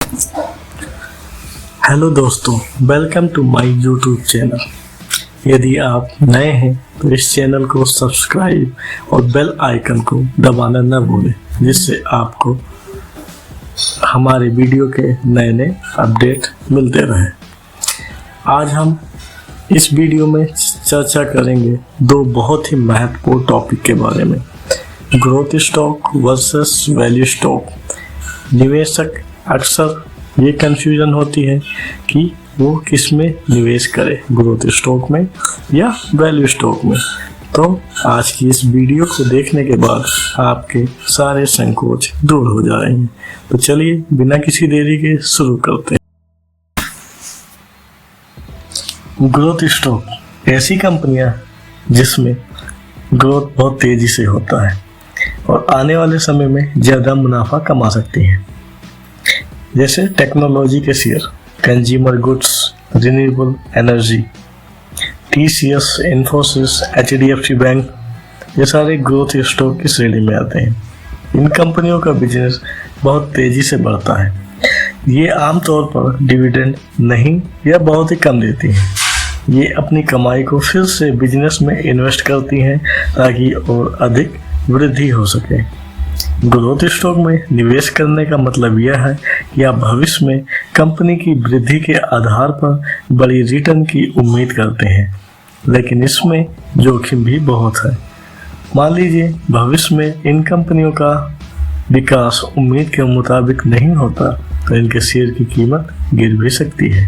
Hello दोस्तों, welcome to my YouTube channel. यदि आप नए हैं तो इस चैनल को सब्सक्राइब और बेल आइकन को दबाना न भूलें, जिससे आपको हमारे वीडियो के नए नए अपडेट मिलते रहें। आज हम इस वीडियो में चर्चा करेंगे दो बहुत ही महत्वपूर्ण टॉपिक के बारे में, growth stock versus value stock. निवेशक अक्सर ये कंफ्यूजन होती है कि वो किस में निवेश करे, ग्रोथ स्टॉक में या वैल्यू स्टॉक में। तो आज की इस वीडियो को देखने के बाद आपके सारे संकोच दूर हो जाएंगे। तो चलिए बिना किसी देरी के शुरू करते हैं। ग्रोथ स्टॉक ऐसी कंपनियां जिसमें ग्रोथ बहुत तेजी से होता है और आने वाले समय में ज़्यादा मुनाफा कमा सकती हैं, जैसे टेक्नोलॉजी के share, consumer goods, renewable energy, TCS, Infosys, HDFC bank, ये सारे ग्रोथ स्टॉक की श्रेणी में आते हैं। इन कंपनियों का बिजनेस बहुत तेजी से बढ़ता है। ये आमतौर पर डिविडेंड नहीं या बहुत ही कम देती हैं। ये अपनी कमाई को फिर से बिजनेस में इन्वेस्ट करती हैं ताकि और अधिक वृद्धि हो सके। ग्रोथ स्टॉक में निवेश करने का मतलब यह है कि आप भविष्य में कंपनी की वृद्धि के आधार पर बड़ी रिटर्न की उम्मीद करते हैं, लेकिन इसमें जोखिम भी बहुत है। मान लीजिए भविष्य में इन कंपनियों का विकास उम्मीद के मुताबिक नहीं होता तो इनके शेयर की कीमत गिर भी सकती है।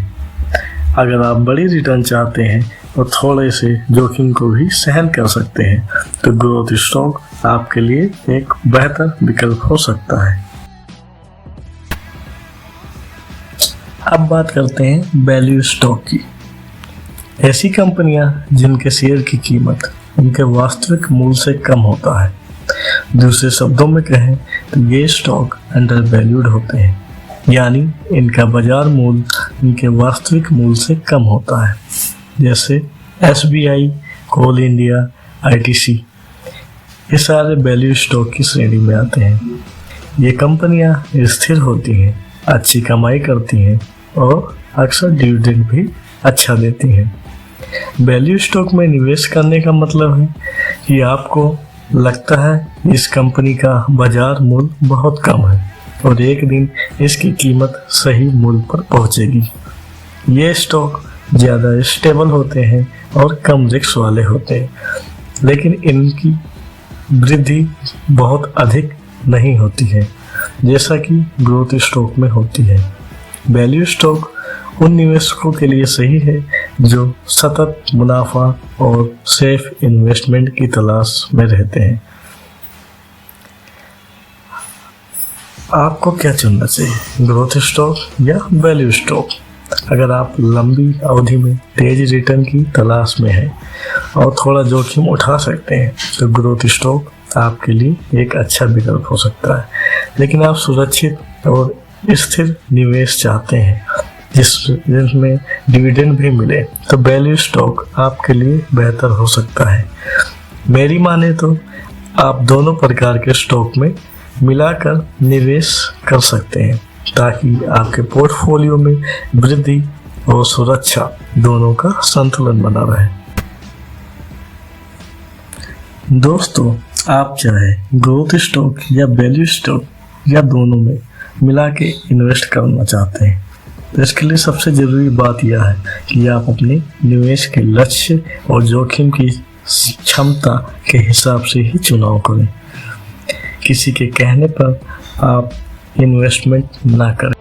अगर आप बड़ी रिटर्न चाहते हैं और थोड़े से जोखिम को भी सहन कर सकते हैं तो ग्रोथ स्टॉक आपके लिए एक बेहतर विकल्प हो सकता है। अब बात करते हैं वैल्यू स्टॉक की। ऐसी कंपनियां जिनके शेयर की कीमत उनके वास्तविक मूल्य से कम होता है। दूसरे शब्दों में कहें तो ये स्टॉक अंडर वैल्यूड होते हैं, यानी इनका बाजार मूल्य इनके वास्तविक मूल्य से कम होता है, जैसे SBI, कोल इंडिया, ITC। ये सारे वैल्यू स्टॉक की श्रेणी में आते हैं। ये कंपनियां स्थिर होती हैं, अच्छी कमाई करती हैं और अक्सर डिविडेंड भी अच्छा देती हैं। वैल्यू स्टॉक में निवेश करने का मतलब है कि आपको लगता है इस कंपनी का बाजार मूल्य बहुत कम है और एक दिन इसकी कीमत सही मूल्य पर पहुंचेगी। ये स्टॉक ज़्यादा स्टेबल होते हैं और कम रिस्क वाले होते हैं, लेकिन इनकी वृद्धि बहुत अधिक नहीं होती है जैसा कि ग्रोथ स्टॉक में होती है। वैल्यू स्टॉक उन निवेशकों के लिए सही है जो सतत मुनाफा और सेफ इन्वेस्टमेंट की तलाश में रहते हैं। आपको क्या चुनना चाहिए, ग्रोथ स्टॉक या वैल्यू स्टॉक? अगर आप लंबी अवधि में तेज रिटर्न की तलाश में हैं और थोड़ा जोखिम उठा सकते हैं तो ग्रोथ स्टॉक आपके लिए एक अच्छा विकल्प हो सकता है। लेकिन आप सुरक्षित और स्थिर निवेश चाहते हैं जिसमें डिविडेंड भी मिले तो वैल्यू स्टॉक आपके लिए बेहतर हो सकता है। मेरी माने तो आप दोनों प्रकार के स्टॉक में मिलाकर निवेश कर सकते हैं ताकि आपके पोर्टफोलियो में वृद्धि और सुरक्षा दोनों का संतुलन बना रहे। दोस्तों, आप चाहे ग्रोथ स्टॉक या वैल्यू स्टॉक या दोनों में मिला के इन्वेस्ट करना चाहते हैं तो इसके लिए सबसे ज़रूरी बात यह है कि आप अपने निवेश के लक्ष्य और जोखिम की क्षमता के हिसाब से ही चुनाव करें। किसी के कहने पर आप इन्वेस्टमेंट ना करें।